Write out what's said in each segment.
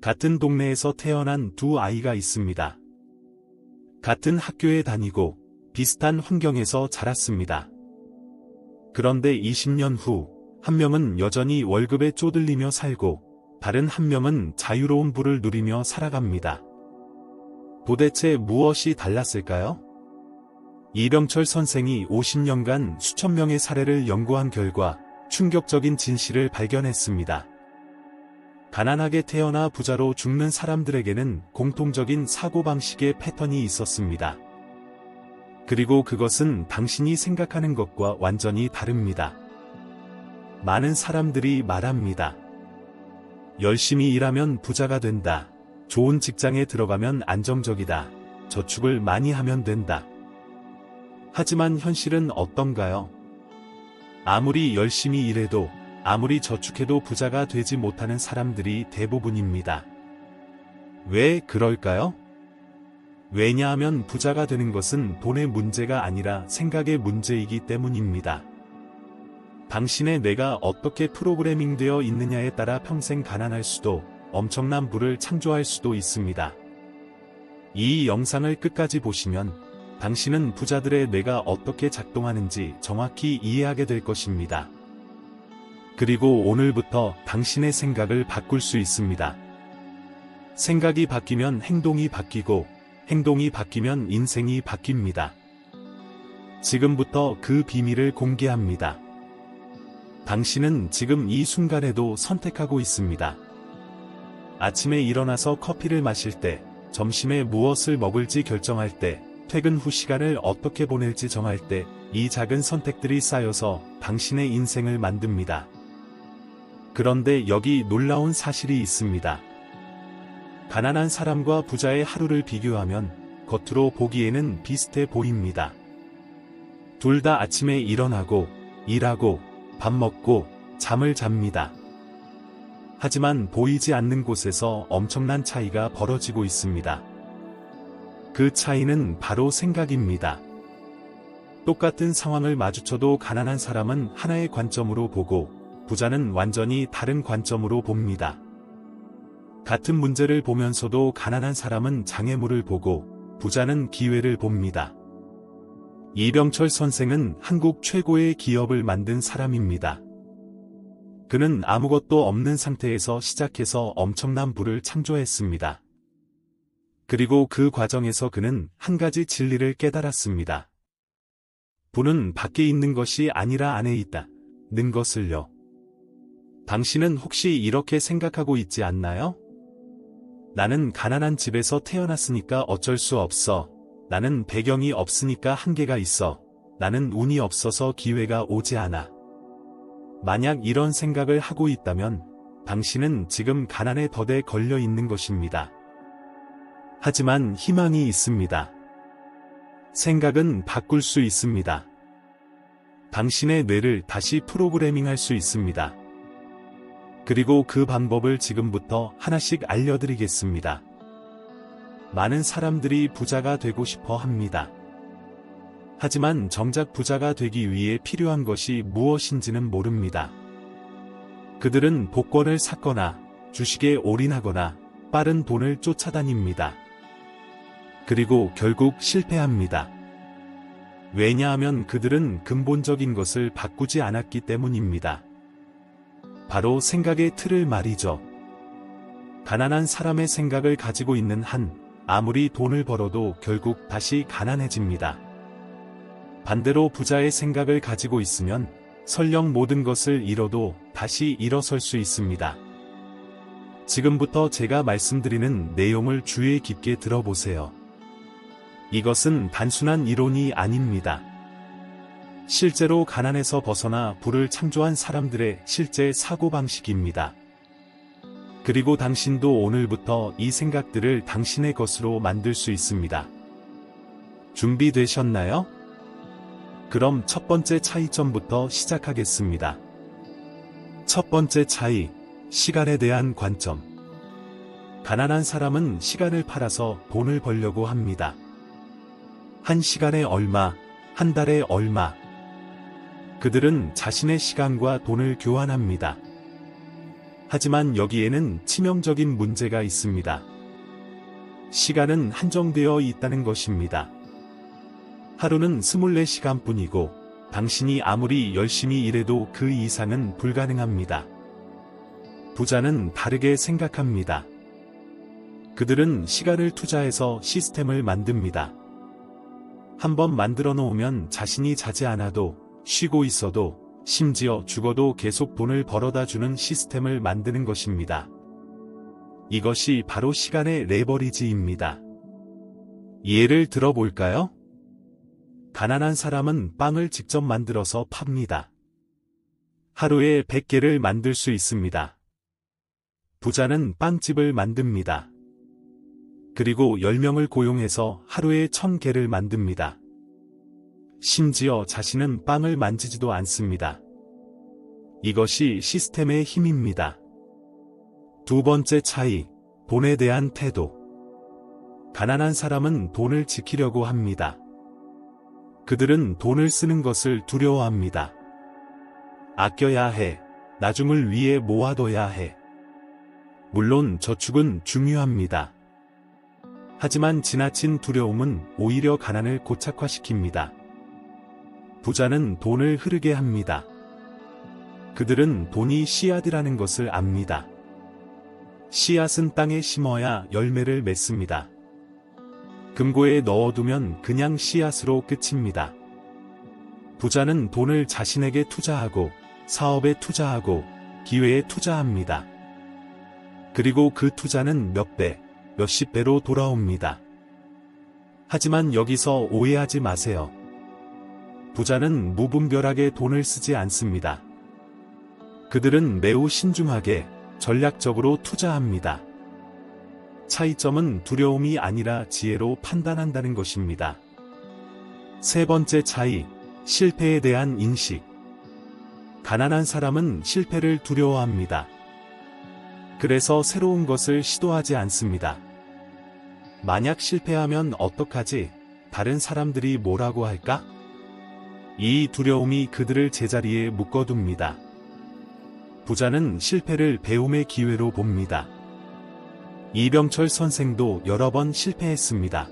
같은 동네에서 태어난 두 아이가 있습니다. 같은 학교에 다니고 비슷한 환경에서 자랐습니다. 그런데 20년 후, 한 명은 여전히 월급에 쪼들리며 살고, 다른 한 명은 자유로운 부를 누리며 살아갑니다. 도대체 무엇이 달랐을까요? 이병철 선생이 50년간 수천 명의 사례를 연구한 결과 충격적인 진실을 발견했습니다. 가난하게 태어나 부자로 죽는 사람들에게는 공통적인 사고방식의 패턴이 있었습니다. 그리고 그것은 당신이 생각하는 것과 완전히 다릅니다. 많은 사람들이 말합니다. 열심히 일하면 부자가 된다. 좋은 직장에 들어가면 안정적이다. 저축을 많이 하면 된다. 하지만 현실은 어떤가요? 아무리 열심히 일해도, 아무리 저축해도 부자가 되지 못하는 사람들이 대부분입니다. 왜 그럴까요? 왜냐하면 부자가 되는 것은 돈의 문제가 아니라 생각의 문제이기 때문입니다. 당신의 뇌가 어떻게 프로그래밍 되어 있느냐에 따라 평생 가난할 수도, 엄청난 부를 창조할 수도 있습니다. 이 영상을 끝까지 보시면 당신은 부자들의 뇌가 어떻게 작동하는지 정확히 이해하게 될 것입니다. 그리고 오늘부터 당신의 생각을 바꿀 수 있습니다. 생각이 바뀌면 행동이 바뀌고, 행동이 바뀌면 인생이 바뀝니다. 지금부터 그 비밀을 공개합니다. 당신은 지금 이 순간에도 선택하고 있습니다. 아침에 일어나서 커피를 마실 때, 점심에 무엇을 먹을지 결정할 때, 퇴근 후 시간을 어떻게 보낼지 정할 때, 이 작은 선택들이 쌓여서 당신의 인생을 만듭니다. 그런데 여기 놀라운 사실이 있습니다. 가난한 사람과 부자의 하루를 비교하면 겉으로 보기에는 비슷해 보입니다. 둘 다 아침에 일어나고, 일하고, 밥 먹고, 잠을 잡니다. 하지만 보이지 않는 곳에서 엄청난 차이가 벌어지고 있습니다. 그 차이는 바로 생각입니다. 똑같은 상황을 마주쳐도 가난한 사람은 하나의 관점으로 보고, 부자는 완전히 다른 관점으로 봅니다. 같은 문제를 보면서도 가난한 사람은 장애물을 보고, 부자는 기회를 봅니다. 이병철 선생은 한국 최고의 기업을 만든 사람입니다. 그는 아무것도 없는 상태에서 시작해서 엄청난 부를 창조했습니다. 그리고 그 과정에서 그는 한 가지 진리를 깨달았습니다. 부는 밖에 있는 것이 아니라 안에 있다는 것을요. 당신은 혹시 이렇게 생각하고 있지 않나요? 나는 가난한 집에서 태어났으니까 어쩔 수 없어. 나는 배경이 없으니까 한계가 있어. 나는 운이 없어서 기회가 오지 않아. 만약 이런 생각을 하고 있다면 당신은 지금 가난의 덫에 걸려 있는 것입니다. 하지만 희망이 있습니다. 생각은 바꿀 수 있습니다. 당신의 뇌를 다시 프로그래밍할 수 있습니다. 그리고 그 방법을 지금부터 하나씩 알려드리겠습니다. 많은 사람들이 부자가 되고 싶어 합니다. 하지만 정작 부자가 되기 위해 필요한 것이 무엇인지는 모릅니다. 그들은 복권을 샀거나 주식에 올인하거나 빠른 돈을 쫓아다닙니다. 그리고 결국 실패합니다. 왜냐하면 그들은 근본적인 것을 바꾸지 않았기 때문입니다. 바로 생각의 틀을 말이죠. 가난한 사람의 생각을 가지고 있는 한, 아무리 돈을 벌어도 결국 다시 가난해집니다. 반대로 부자의 생각을 가지고 있으면 설령 모든 것을 잃어도 다시 일어설 수 있습니다. 지금부터 제가 말씀드리는 내용을 주의 깊게 들어보세요. 이것은 단순한 이론이 아닙니다. 실제로 가난에서 벗어나 부를 창조한 사람들의 실제 사고방식입니다. 그리고 당신도 오늘부터 이 생각들을 당신의 것으로 만들 수 있습니다. 준비되셨나요? 그럼 첫 번째 차이점부터 시작하겠습니다. 첫 번째 차이, 시간에 대한 관점. 가난한 사람은 시간을 팔아서 돈을 벌려고 합니다. 한 시간에 얼마, 한 달에 얼마. 그들은 자신의 시간과 돈을 교환합니다. 하지만 여기에는 치명적인 문제가 있습니다. 시간은 한정되어 있다는 것입니다. 하루는 24시간뿐이고 당신이 아무리 열심히 일해도 그 이상은 불가능합니다. 부자는 다르게 생각합니다. 그들은 시간을 투자해서 시스템을 만듭니다. 한번 만들어 놓으면 자신이 자지 않아도, 쉬고 있어도, 심지어 죽어도 계속 돈을 벌어다 주는 시스템을 만드는 것입니다. 이것이 바로 시간의 레버리지입니다. 예를 들어볼까요? 가난한 사람은 빵을 직접 만들어서 팝니다. 하루에 100개를 만들 수 있습니다. 부자는 빵집을 만듭니다. 그리고 10명을 고용해서 하루에 1000개를 만듭니다. 심지어 자신은 빵을 만지지도 않습니다. 이것이 시스템의 힘입니다. 두 번째 차이, 돈에 대한 태도. 가난한 사람은 돈을 지키려고 합니다. 그들은 돈을 쓰는 것을 두려워합니다. 아껴야 해. 나중을 위해 모아둬야 해. 물론 저축은 중요합니다. 하지만 지나친 두려움은 오히려 가난을 고착화시킵니다. 부자는 돈을 흐르게 합니다. 그들은 돈이 씨앗이라는 것을 압니다. 씨앗은 땅에 심어야 열매를 맺습니다. 금고에 넣어두면 그냥 씨앗으로 끝입니다. 부자는 돈을 자신에게 투자하고, 사업에 투자하고, 기회에 투자합니다. 그리고 그 투자는 몇 배, 몇십 배로 돌아옵니다. 하지만 여기서 오해하지 마세요. 부자는 무분별하게 돈을 쓰지 않습니다. 그들은 매우 신중하게, 전략적으로 투자합니다. 차이점은 두려움이 아니라 지혜로 판단한다는 것입니다. 세 번째 차이, 실패에 대한 인식. 가난한 사람은 실패를 두려워합니다. 그래서 새로운 것을 시도하지 않습니다. 만약 실패하면 어떡하지? 다른 사람들이 뭐라고 할까? 이 두려움이 그들을 제자리에 묶어둡니다. 부자는 실패를 배움의 기회로 봅니다. 이병철 선생도 여러 번 실패했습니다.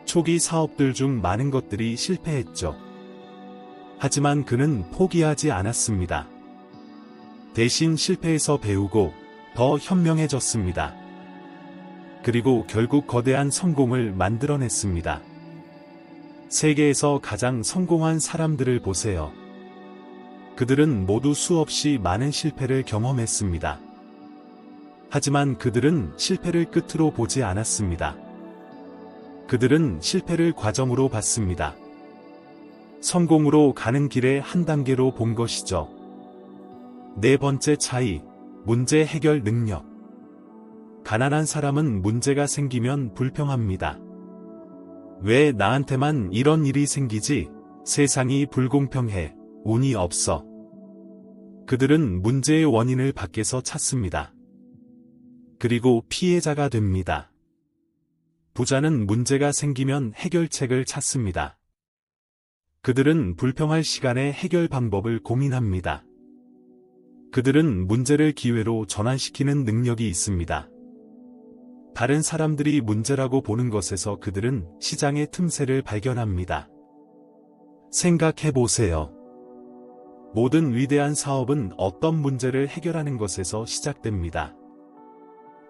초기 사업들 중 많은 것들이 실패했죠. 하지만 그는 포기하지 않았습니다. 대신 실패에서 배우고 더 현명해졌습니다. 그리고 결국 거대한 성공을 만들어냈습니다. 세계에서 가장 성공한 사람들을 보세요. 그들은 모두 수없이 많은 실패를 경험했습니다. 하지만 그들은 실패를 끝으로 보지 않았습니다. 그들은 실패를 과정으로 봤습니다. 성공으로 가는 길의 한 단계로 본 것이죠. 네 번째 차이, 문제 해결 능력. 가난한 사람은 문제가 생기면 불평합니다. 왜 나한테만 이런 일이 생기지? 세상이 불공평해. 운이 없어. 그들은 문제의 원인을 밖에서 찾습니다. 그리고 피해자가 됩니다. 부자는 문제가 생기면 해결책을 찾습니다. 그들은 불평할 시간에 해결 방법을 고민합니다. 그들은 문제를 기회로 전환시키는 능력이 있습니다. 다른 사람들이 문제라고 보는 것에서 그들은 시장의 틈새를 발견합니다. 생각해 보세요. 모든 위대한 사업은 어떤 문제를 해결하는 것에서 시작됩니다.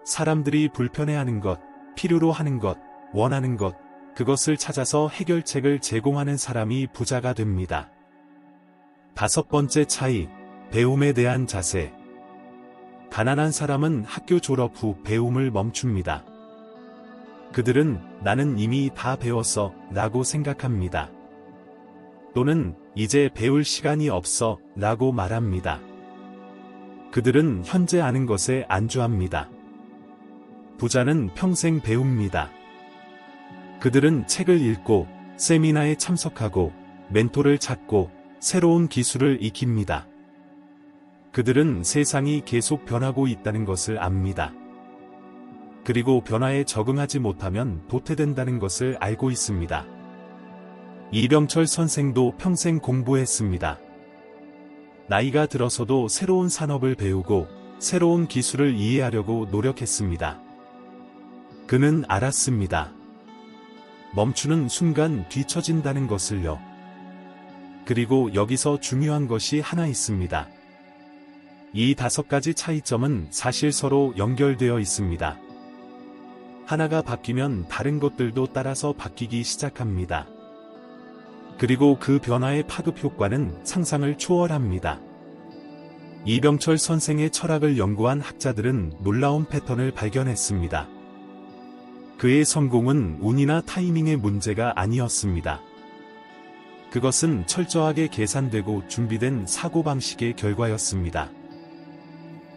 사람들이 불편해하는 것, 필요로 하는 것, 원하는 것, 그것을 찾아서 해결책을 제공하는 사람이 부자가 됩니다. 다섯 번째 차이, 배움에 대한 자세. 가난한 사람은 학교 졸업 후 배움을 멈춥니다. 그들은 나는 이미 다 배웠어 라고 생각합니다. 또는 이제 배울 시간이 없어 라고 말합니다. 그들은 현재 아는 것에 안주합니다. 부자는 평생 배웁니다. 그들은 책을 읽고 세미나에 참석하고 멘토를 찾고 새로운 기술을 익힙니다. 그들은 세상이 계속 변하고 있다는 것을 압니다. 그리고 변화에 적응하지 못하면 도태된다는 것을 알고 있습니다. 이병철 선생도 평생 공부했습니다. 나이가 들어서도 새로운 산업을 배우고 새로운 기술을 이해하려고 노력했습니다. 그는 알았습니다. 멈추는 순간 뒤처진다는 것을요. 그리고 여기서 중요한 것이 하나 있습니다. 이 5가지 차이점은 사실 서로 연결되어 있습니다. 하나가 바뀌면 다른 것들도 따라서 바뀌기 시작합니다. 그리고 그 변화의 파급 효과는 상상을 초월합니다. 이병철 선생의 철학을 연구한 학자들은 놀라운 패턴을 발견했습니다. 그의 성공은 운이나 타이밍의 문제가 아니었습니다. 그것은 철저하게 계산되고 준비된 사고방식의 결과였습니다.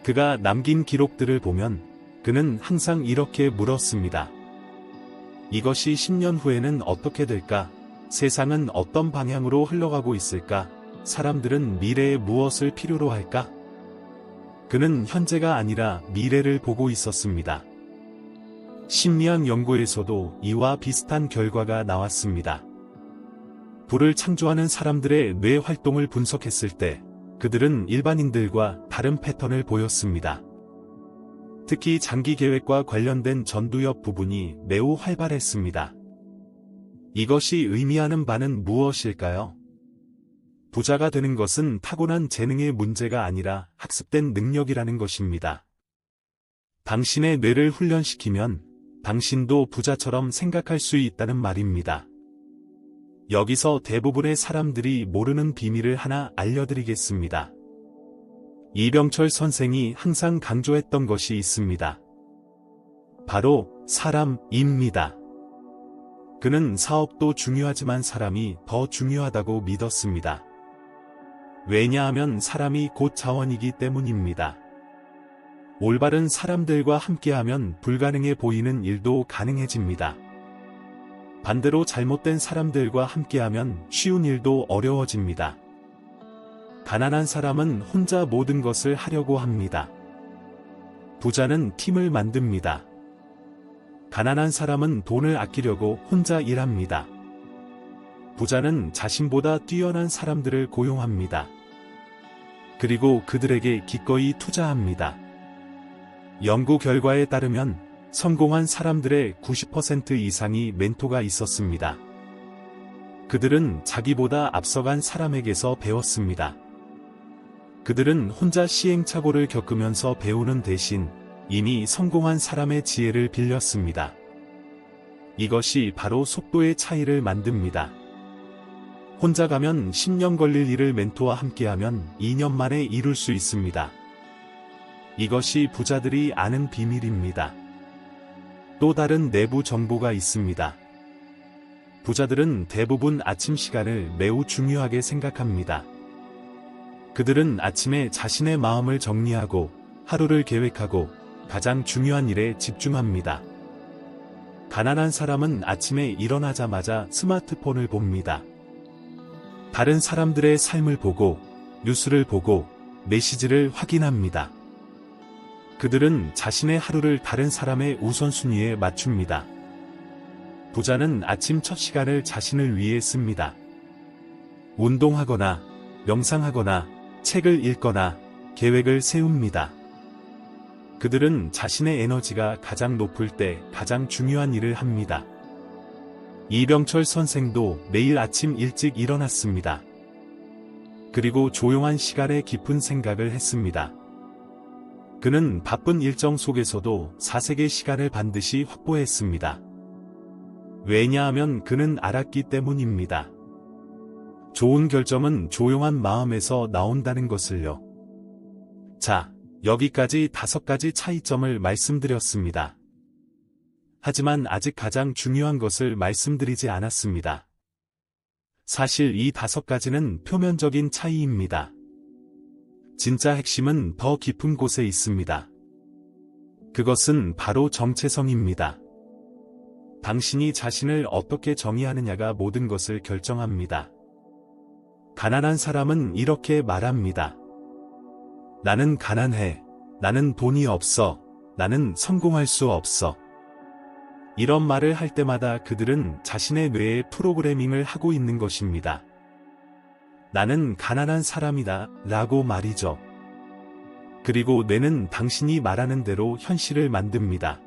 그가 남긴 기록들을 보면 그는 항상 이렇게 물었습니다. 이것이 10년 후에는 어떻게 될까? 세상은 어떤 방향으로 흘러가고 있을까? 사람들은 미래에 무엇을 필요로 할까? 그는 현재가 아니라 미래를 보고 있었습니다. 심리학 연구에서도 이와 비슷한 결과가 나왔습니다. 부를 창조하는 사람들의 뇌 활동을 분석했을 때 그들은 일반인들과 다른 패턴을 보였습니다. 특히 장기 계획과 관련된 전두엽 부분이 매우 활발했습니다. 이것이 의미하는 바는 무엇일까요? 부자가 되는 것은 타고난 재능의 문제가 아니라 학습된 능력이라는 것입니다. 당신의 뇌를 훈련시키면 당신도 부자처럼 생각할 수 있다는 말입니다. 여기서 대부분의 사람들이 모르는 비밀을 하나 알려드리겠습니다. 이병철 선생이 항상 강조했던 것이 있습니다. 바로 사람입니다. 그는 사업도 중요하지만 사람이 더 중요하다고 믿었습니다. 왜냐하면 사람이 곧 자원이기 때문입니다. 올바른 사람들과 함께하면 불가능해 보이는 일도 가능해집니다. 반대로 잘못된 사람들과 함께하면 쉬운 일도 어려워집니다. 가난한 사람은 혼자 모든 것을 하려고 합니다. 부자는 팀을 만듭니다. 가난한 사람은 돈을 아끼려고 혼자 일합니다. 부자는 자신보다 뛰어난 사람들을 고용합니다. 그리고 그들에게 기꺼이 투자합니다. 연구 결과에 따르면 성공한 사람들의 90% 이상이 멘토가 있었습니다. 그들은 자기보다 앞서간 사람에게서 배웠습니다. 그들은 혼자 시행착오를 겪으면서 배우는 대신 이미 성공한 사람의 지혜를 빌렸습니다. 이것이 바로 속도의 차이를 만듭니다. 혼자 가면 10년 걸릴 일을 멘토와 함께하면 2년 만에 이룰 수 있습니다. 이것이 부자들이 아는 비밀입니다. 또 다른 내부 정보가 있습니다. 부자들은 대부분 아침 시간을 매우 중요하게 생각합니다. 그들은 아침에 자신의 마음을 정리하고 하루를 계획하고 가장 중요한 일에 집중합니다. 가난한 사람은 아침에 일어나자마자 스마트폰을 봅니다. 다른 사람들의 삶을 보고 뉴스를 보고 메시지를 확인합니다. 그들은 자신의 하루를 다른 사람의 우선순위에 맞춥니다. 부자는 아침 첫 시간을 자신을 위해 씁니다. 운동하거나 명상하거나 책을 읽거나 계획을 세웁니다. 그들은 자신의 에너지가 가장 높을 때 가장 중요한 일을 합니다. 이병철 선생도 매일 아침 일찍 일어났습니다. 그리고 조용한 시간에 깊은 생각을 했습니다. 그는 바쁜 일정 속에서도 4색의 시간을 반드시 확보했습니다. 왜냐하면 그는 알았기 때문입니다. 좋은 결정은 조용한 마음에서 나온다는 것을요. 자, 여기까지 5가지 차이점을 말씀드렸습니다. 하지만 아직 가장 중요한 것을 말씀드리지 않았습니다. 사실 이 5가지는 표면적인 차이입니다. 진짜 핵심은 더 깊은 곳에 있습니다. 그것은 바로 정체성입니다. 당신이 자신을 어떻게 정의하느냐가 모든 것을 결정합니다. 가난한 사람은 이렇게 말합니다. 나는 가난해. 나는 돈이 없어. 나는 성공할 수 없어. 이런 말을 할 때마다 그들은 자신의 뇌에 프로그래밍을 하고 있는 것입니다. 나는 가난한 사람이다 라고 말이죠. 그리고 뇌는 당신이 말하는 대로 현실을 만듭니다.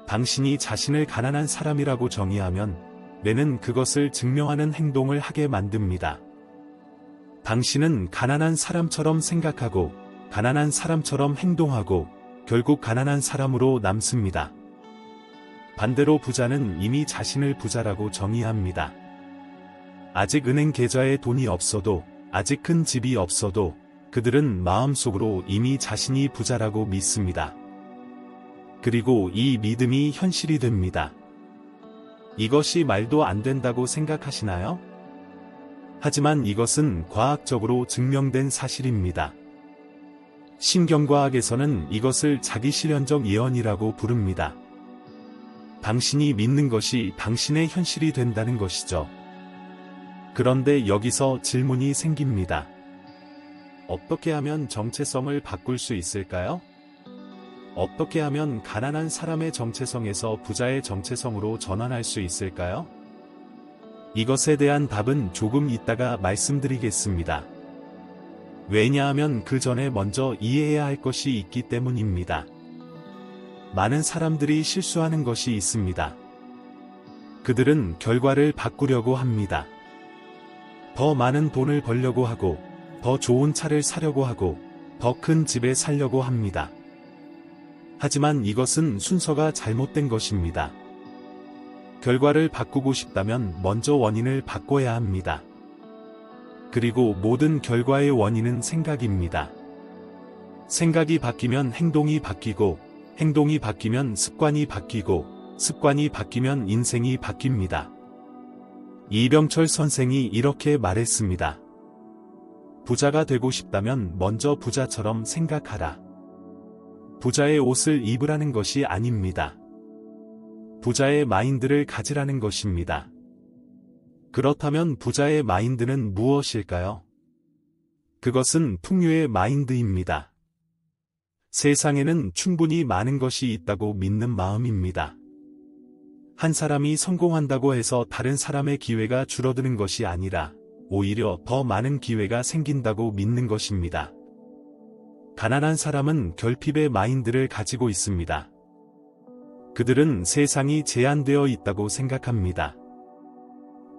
당신이 자신을 가난한 사람이라고 정의하면 뇌는 그것을 증명하는 행동을 하게 만듭니다. 당신은 가난한 사람처럼 생각하고 가난한 사람처럼 행동하고 결국 가난한 사람으로 남습니다. 반대로 부자는 이미 자신을 부자라고 정의합니다. 아직 은행 계좌에 돈이 없어도, 아직 큰 집이 없어도 그들은 마음속으로 이미 자신이 부자라고 믿습니다. 그리고 이 믿음이 현실이 됩니다. 이것이 말도 안 된다고 생각하시나요? 하지만 이것은 과학적으로 증명된 사실입니다. 신경과학에서는 이것을 자기실현적 예언이라고 부릅니다. 당신이 믿는 것이 당신의 현실이 된다는 것이죠. 그런데 여기서 질문이 생깁니다. 어떻게 하면 정체성을 바꿀 수 있을까요? 어떻게 하면 가난한 사람의 정체성에서 부자의 정체성으로 전환할 수 있을까요? 이것에 대한 답은 조금 이따가 말씀드리겠습니다. 왜냐하면 그 전에 먼저 이해해야 할 것이 있기 때문입니다. 많은 사람들이 실수하는 것이 있습니다. 그들은 결과를 바꾸려고 합니다. 더 많은 돈을 벌려고 하고, 더 좋은 차를 사려고 하고, 더 큰 집에 살려고 합니다. 하지만 이것은 순서가 잘못된 것입니다. 결과를 바꾸고 싶다면 먼저 원인을 바꿔야 합니다. 그리고 모든 결과의 원인은 생각입니다. 생각이 바뀌면 행동이 바뀌고, 행동이 바뀌면 습관이 바뀌고, 습관이 바뀌면 인생이 바뀝니다. 이병철 선생이 이렇게 말했습니다. 부자가 되고 싶다면 먼저 부자처럼 생각하라. 부자의 옷을 입으라는 것이 아닙니다. 부자의 마인드를 가지라는 것입니다. 그렇다면 부자의 마인드는 무엇일까요? 그것은 풍요의 마인드입니다. 세상에는 충분히 많은 것이 있다고 믿는 마음입니다. 한 사람이 성공한다고 해서 다른 사람의 기회가 줄어드는 것이 아니라 오히려 더 많은 기회가 생긴다고 믿는 것입니다. 가난한 사람은 결핍의 마인드를 가지고 있습니다. 그들은 세상이 제한되어 있다고 생각합니다.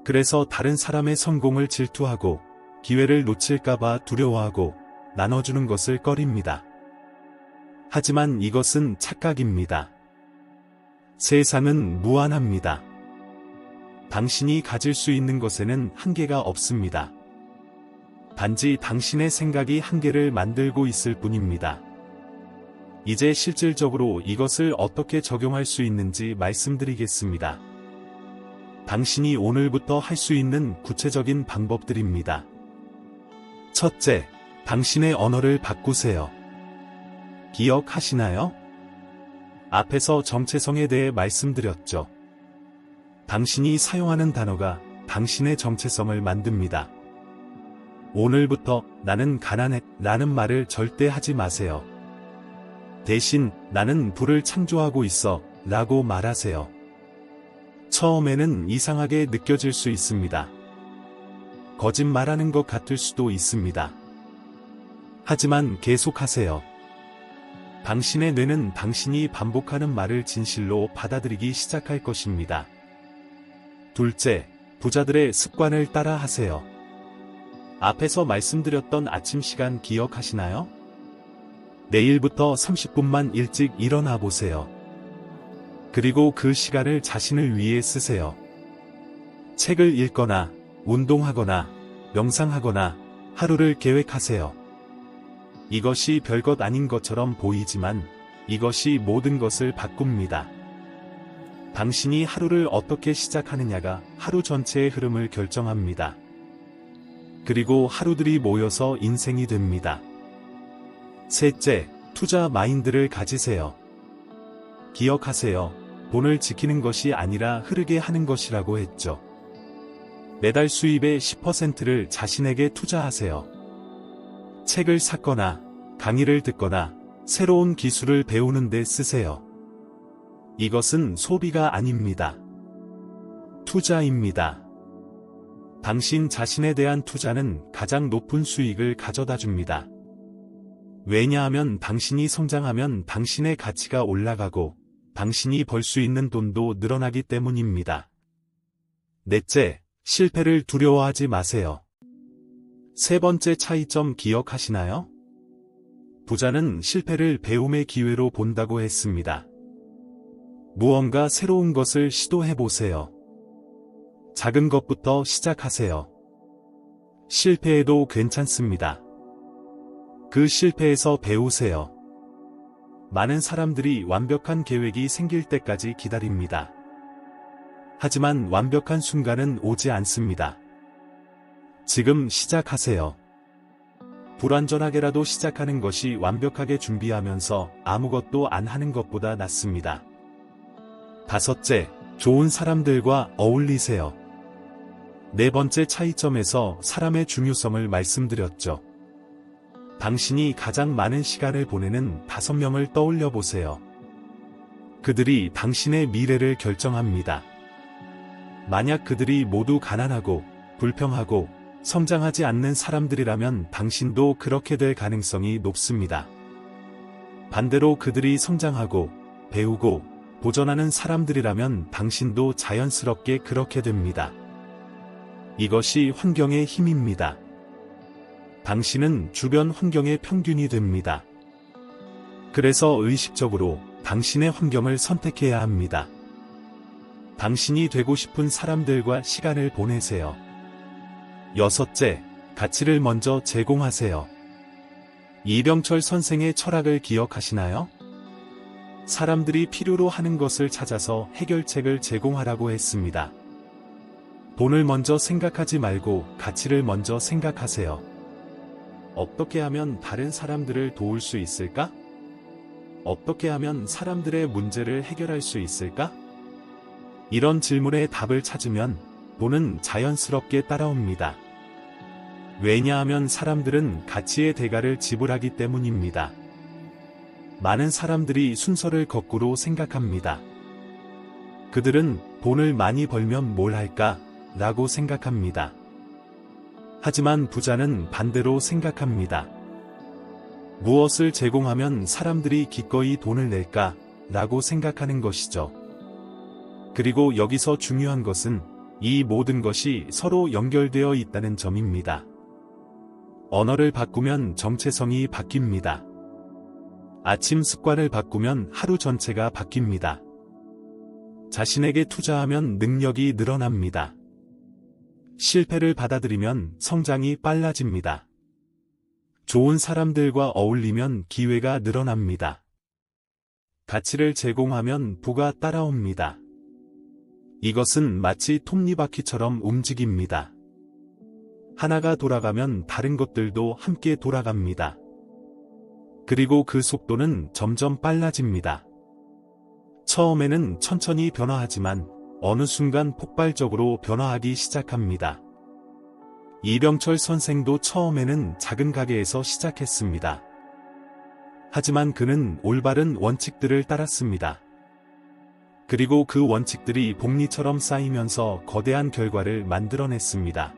그래서 다른 사람의 성공을 질투하고 기회를 놓칠까봐 두려워하고 나눠주는 것을 꺼립니다. 하지만 이것은 착각입니다. 세상은 무한합니다. 당신이 가질 수 있는 것에는 한계가 없습니다. 단지 당신의 생각이 한계를 만들고 있을 뿐입니다. 이제 실질적으로 이것을 어떻게 적용할 수 있는지 말씀드리겠습니다. 당신이 오늘부터 할 수 있는 구체적인 방법들입니다. 첫째, 당신의 언어를 바꾸세요. 기억하시나요? 앞에서 정체성에 대해 말씀드렸죠. 당신이 사용하는 단어가 당신의 정체성을 만듭니다. 오늘부터 나는 가난해 라는 말을 절대 하지 마세요. 대신 나는 부를 창조하고 있어 라고 말하세요. 처음에는 이상하게 느껴질 수 있습니다. 거짓말하는 것 같을 수도 있습니다. 하지만 계속하세요. 당신의 뇌는 당신이 반복하는 말을 진실로 받아들이기 시작할 것입니다. 둘째, 부자들의 습관을 따라 하세요. 앞에서 말씀드렸던 아침 시간 기억하시나요? 내일부터 30분만 일찍 일어나 보세요. 그리고 그 시간을 자신을 위해 쓰세요. 책을 읽거나, 운동하거나, 명상하거나, 하루를 계획하세요. 이것이 별것 아닌 것처럼 보이지만 이것이 모든 것을 바꿉니다. 당신이 하루를 어떻게 시작하느냐가 하루 전체의 흐름을 결정합니다. 그리고 하루들이 모여서 인생이 됩니다. 셋째, 투자 마인드를 가지세요. 기억하세요. 돈을 지키는 것이 아니라 흐르게 하는 것이라고 했죠. 매달 수입의 10%를 자신에게 투자하세요. 책을 샀거나, 강의를 듣거나, 새로운 기술을 배우는 데 쓰세요. 이것은 소비가 아닙니다. 투자입니다. 당신 자신에 대한 투자는 가장 높은 수익을 가져다 줍니다. 왜냐하면 당신이 성장하면 당신의 가치가 올라가고 당신이 벌 수 있는 돈도 늘어나기 때문입니다. 넷째, 실패를 두려워하지 마세요. 세 번째 차이점 기억하시나요? 부자는 실패를 배움의 기회로 본다고 했습니다. 무언가 새로운 것을 시도해보세요. 작은 것부터 시작하세요. 실패해도 괜찮습니다. 그 실패에서 배우세요. 많은 사람들이 완벽한 계획이 생길 때까지 기다립니다. 하지만 완벽한 순간은 오지 않습니다. 지금 시작하세요. 불완전하게라도 시작하는 것이 완벽하게 준비하면서 아무것도 안 하는 것보다 낫습니다. 다섯째, 좋은 사람들과 어울리세요. 네 번째 차이점에서 사람의 중요성을 말씀드렸죠. 당신이 가장 많은 시간을 보내는 5명을 떠올려 보세요. 그들이 당신의 미래를 결정합니다. 만약 그들이 모두 가난하고 불평하고 성장하지 않는 사람들이라면 당신도 그렇게 될 가능성이 높습니다. 반대로 그들이 성장하고 배우고 도전하는 사람들이라면 당신도 자연스럽게 그렇게 됩니다. 이것이 환경의 힘입니다. 당신은 주변 환경의 평균이 됩니다. 그래서 의식적으로 당신의 환경을 선택해야 합니다. 당신이 되고 싶은 사람들과 시간을 보내세요. 여섯째, 가치를 먼저 제공하세요. 이병철 선생의 철학을 기억하시나요? 사람들이 필요로 하는 것을 찾아서 해결책을 제공하라고 했습니다. 돈을 먼저 생각하지 말고 가치를 먼저 생각하세요. 어떻게 하면 다른 사람들을 도울 수 있을까? 어떻게 하면 사람들의 문제를 해결할 수 있을까? 이런 질문에 답을 찾으면 돈은 자연스럽게 따라옵니다. 왜냐하면 사람들은 가치의 대가를 지불하기 때문입니다. 많은 사람들이 순서를 거꾸로 생각합니다. 그들은 돈을 많이 벌면 뭘 할까? 라고 생각합니다. 하지만 부자는 반대로 생각합니다. 무엇을 제공하면 사람들이 기꺼이 돈을 낼까? 라고 생각하는 것이죠. 그리고 여기서 중요한 것은 이 모든 것이 서로 연결되어 있다는 점입니다. 언어를 바꾸면 정체성이 바뀝니다. 아침 습관을 바꾸면 하루 전체가 바뀝니다. 자신에게 투자하면 능력이 늘어납니다. 실패를 받아들이면 성장이 빨라집니다. 좋은 사람들과 어울리면 기회가 늘어납니다. 가치를 제공하면 부가 따라옵니다. 이것은 마치 톱니바퀴처럼 움직입니다. 하나가 돌아가면 다른 것들도 함께 돌아갑니다. 그리고 그 속도는 점점 빨라집니다. 처음에는 천천히 변화하지만 어느 순간 폭발적으로 변화하기 시작합니다. 이병철 선생도 처음에는 작은 가게에서 시작했습니다. 하지만 그는 올바른 원칙들을 따랐습니다. 그리고 그 원칙들이 복리처럼 쌓이면서 거대한 결과를 만들어냈습니다.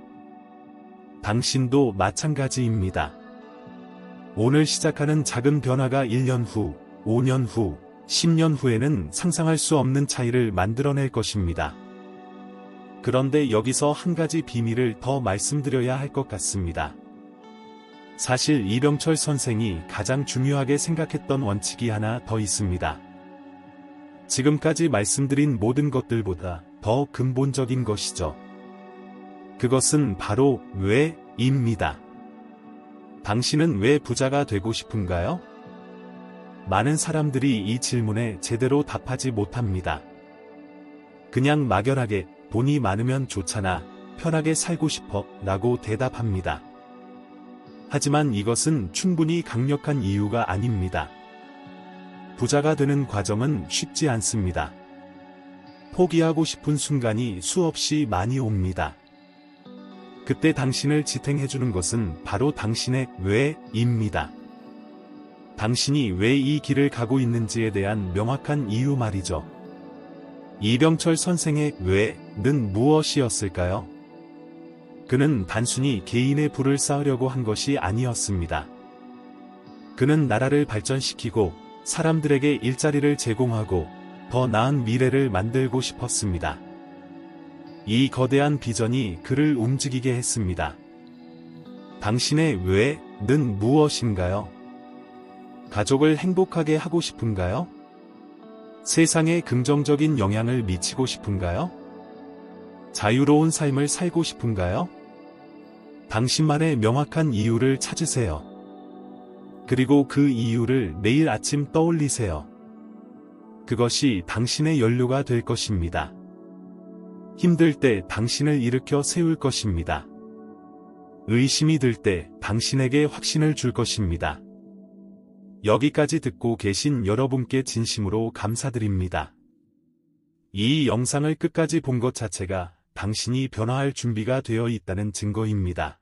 당신도 마찬가지입니다. 오늘 시작하는 작은 변화가 1년 후, 5년 후, 10년 후에는 상상할 수 없는 차이를 만들어낼 것입니다. 그런데 여기서 한 가지 비밀을 더 말씀드려야 할 것 같습니다. 사실 이병철 선생이 가장 중요하게 생각했던 원칙이 하나 더 있습니다. 지금까지 말씀드린 모든 것들보다 더 근본적인 것이죠. 그것은 바로 왜입니다. 당신은 왜 부자가 되고 싶은가요? 많은 사람들이 이 질문에 제대로 답하지 못합니다. 그냥 막연하게 돈이 많으면 좋잖아, 편하게 살고 싶어 라고 대답합니다. 하지만 이것은 충분히 강력한 이유가 아닙니다. 부자가 되는 과정은 쉽지 않습니다. 포기하고 싶은 순간이 수없이 많이 옵니다. 그때 당신을 지탱해주는 것은 바로 당신의 왜입니다. 당신이 왜 이 길을 가고 있는지에 대한 명확한 이유 말이죠. 이병철 선생의 왜는 무엇이었을까요? 그는 단순히 개인의 부를 쌓으려고 한 것이 아니었습니다. 그는 나라를 발전시키고 사람들에게 일자리를 제공하고 더 나은 미래를 만들고 싶었습니다. 이 거대한 비전이 그를 움직이게 했습니다. 당신의 왜는 무엇인가요? 가족을 행복하게 하고 싶은가요? 세상에 긍정적인 영향을 미치고 싶은가요? 자유로운 삶을 살고 싶은가요? 당신만의 명확한 이유를 찾으세요. 그리고 그 이유를 매일 아침 떠올리세요. 그것이 당신의 연료가 될 것입니다. 힘들 때 당신을 일으켜 세울 것입니다. 의심이 들 때 당신에게 확신을 줄 것입니다. 여기까지 듣고 계신 여러분께 진심으로 감사드립니다. 이 영상을 끝까지 본 것 자체가 당신이 변화할 준비가 되어 있다는 증거입니다.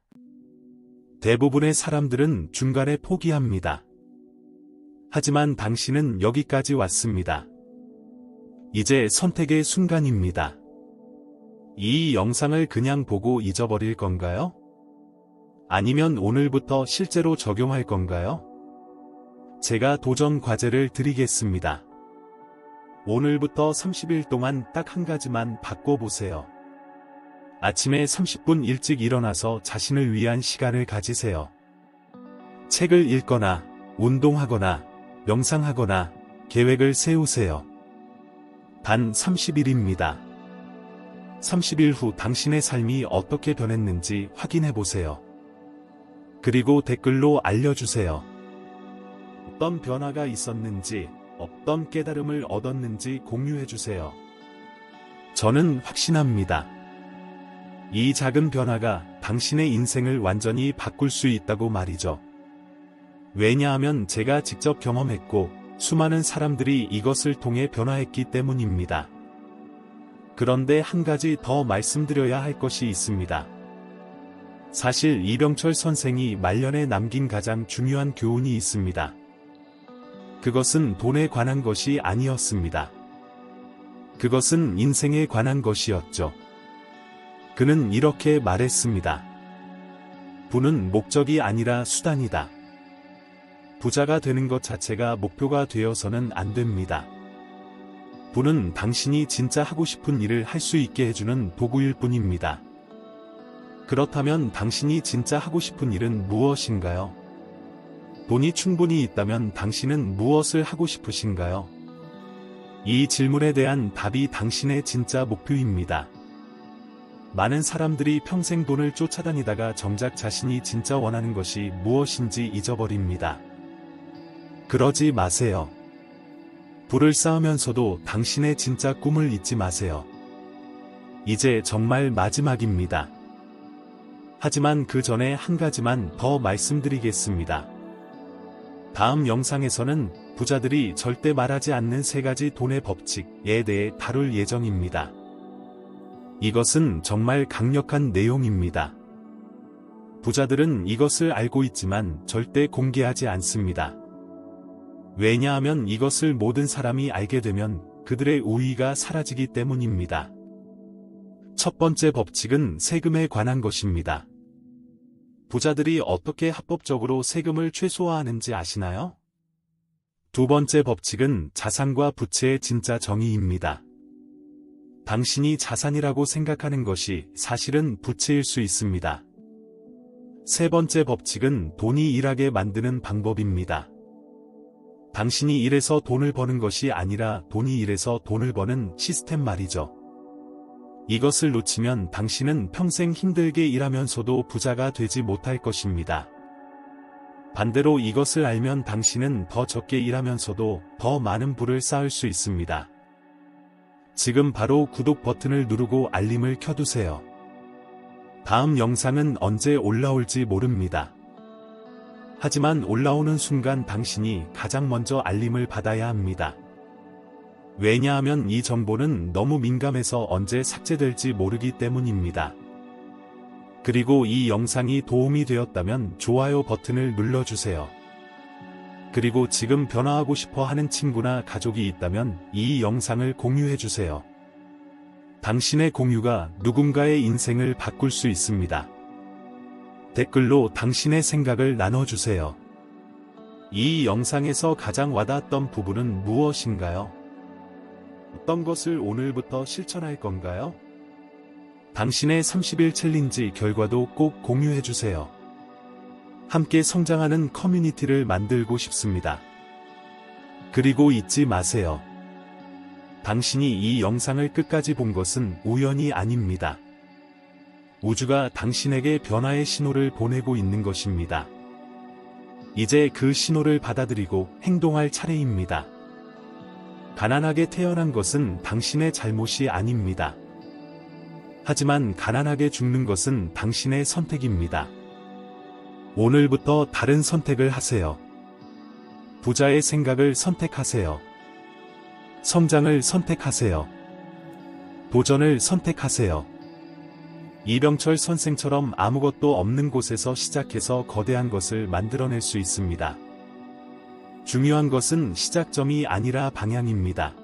대부분의 사람들은 중간에 포기합니다. 하지만 당신은 여기까지 왔습니다. 이제 선택의 순간입니다. 이 영상을 그냥 보고 잊어버릴 건가요? 아니면 오늘부터 실제로 적용할 건가요? 제가 도전 과제를 드리겠습니다. 오늘부터 30일 동안 딱 한 가지만 바꿔보세요. 아침에 30분 일찍 일어나서 자신을 위한 시간을 가지세요. 책을 읽거나, 운동하거나, 명상하거나, 계획을 세우세요. 단 30일입니다. 30일 후 당신의 삶이 어떻게 변했는지 확인해보세요. 그리고 댓글로 알려주세요. 어떤 변화가 있었는지, 어떤 깨달음을 얻었는지 공유해주세요. 저는 확신합니다. 이 작은 변화가 당신의 인생을 완전히 바꿀 수 있다고 말이죠. 왜냐하면 제가 직접 경험했고 수많은 사람들이 이것을 통해 변화했기 때문입니다. 그런데 한 가지 더 말씀드려야 할 것이 있습니다. 사실 이병철 선생이 말년에 남긴 가장 중요한 교훈이 있습니다. 그것은 돈에 관한 것이 아니었습니다. 그것은 인생에 관한 것이었죠. 그는 이렇게 말했습니다. 부는 목적이 아니라 수단이다. 부자가 되는 것 자체가 목표가 되어서는 안 됩니다. 부는 당신이 진짜 하고 싶은 일을 할 수 있게 해주는 도구일 뿐입니다. 그렇다면 당신이 진짜 하고 싶은 일은 무엇인가요? 돈이 충분히 있다면 당신은 무엇을 하고 싶으신가요? 이 질문에 대한 답이 당신의 진짜 목표입니다. 많은 사람들이 평생 돈을 쫓아다니다가 정작 자신이 진짜 원하는 것이 무엇인지 잊어버립니다. 그러지 마세요. 부를 쌓으면서도 당신의 진짜 꿈을 잊지 마세요. 이제 정말 마지막입니다. 하지만 그 전에 한 가지만 더 말씀드리겠습니다. 다음 영상에서는 부자들이 절대 말하지 않는 3가지 돈의 법칙에 대해 다룰 예정입니다. 이것은 정말 강력한 내용입니다. 부자들은 이것을 알고 있지만 절대 공개하지 않습니다. 왜냐하면 이것을 모든 사람이 알게 되면 그들의 우위가 사라지기 때문입니다. 첫 번째 법칙은 세금에 관한 것입니다. 부자들이 어떻게 합법적으로 세금을 최소화하는지 아시나요? 두 번째 법칙은 자산과 부채의 진짜 정의입니다. 당신이 자산이라고 생각하는 것이 사실은 부채일 수 있습니다. 세 번째 법칙은 돈이 일하게 만드는 방법입니다. 당신이 일해서 돈을 버는 것이 아니라 돈이 일해서 돈을 버는 시스템 말이죠. 이것을 놓치면 당신은 평생 힘들게 일하면서도 부자가 되지 못할 것입니다. 반대로 이것을 알면 당신은 더 적게 일하면서도 더 많은 부를 쌓을 수 있습니다. 지금 바로 구독 버튼을 누르고 알림을 켜두세요. 다음 영상은 언제 올라올지 모릅니다. 하지만 올라오는 순간 당신이 가장 먼저 알림을 받아야 합니다. 왜냐하면 이 정보는 너무 민감해서 언제 삭제될지 모르기 때문입니다. 그리고 이 영상이 도움이 되었다면 좋아요 버튼을 눌러주세요. 그리고 지금 변화하고 싶어 하는 친구나 가족이 있다면 이 영상을 공유해주세요. 당신의 공유가 누군가의 인생을 바꿀 수 있습니다. 댓글로 당신의 생각을 나눠주세요. 이 영상에서 가장 와닿았던 부분은 무엇인가요? 어떤 것을 오늘부터 실천할 건가요? 당신의 30일 챌린지 결과도 꼭 공유해주세요. 함께 성장하는 커뮤니티를 만들고 싶습니다. 그리고 잊지 마세요. 당신이 이 영상을 끝까지 본 것은 우연이 아닙니다. 우주가 당신에게 변화의 신호를 보내고 있는 것입니다. 이제 그 신호를 받아들이고 행동할 차례입니다. 가난하게 태어난 것은 당신의 잘못이 아닙니다. 하지만 가난하게 죽는 것은 당신의 선택입니다. 오늘부터 다른 선택을 하세요. 부자의 생각을 선택하세요. 성장을 선택하세요. 도전을 선택하세요. 이병철 선생처럼 아무것도 없는 곳에서 시작해서 거대한 것을 만들어낼 수 있습니다. 중요한 것은 시작점이 아니라 방향입니다.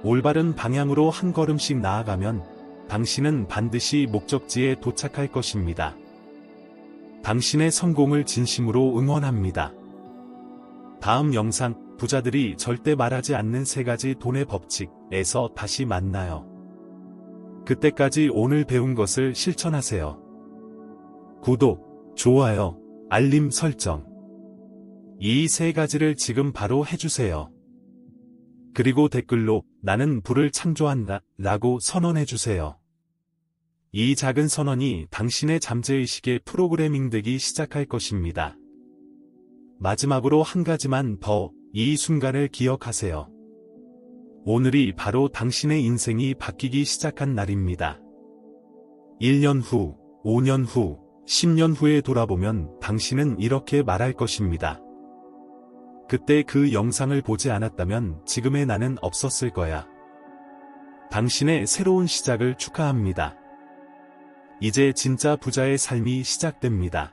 올바른 방향으로 한 걸음씩 나아가면 당신은 반드시 목적지에 도착할 것입니다. 당신의 성공을 진심으로 응원합니다. 다음 영상, 부자들이 절대 말하지 않는 3가지 돈의 법칙에서 다시 만나요. 그때까지 오늘 배운 것을 실천하세요. 구독, 좋아요, 알림 설정. 이 3가지를 지금 바로 해주세요. 그리고 댓글로 나는 부를 창조한다 라고 선언해주세요. 이 작은 선언이 당신의 잠재의식에 프로그래밍되기 시작할 것입니다. 마지막으로 한 가지만 더, 이 순간을 기억하세요. 오늘이 바로 당신의 인생이 바뀌기 시작한 날입니다. 1년 후, 5년 후, 10년 후에 돌아보면 당신은 이렇게 말할 것입니다. 그때 그 영상을 보지 않았다면 지금의 나는 없었을 거야. 당신의 새로운 시작을 축하합니다. 이제 진짜 부자의 삶이 시작됩니다.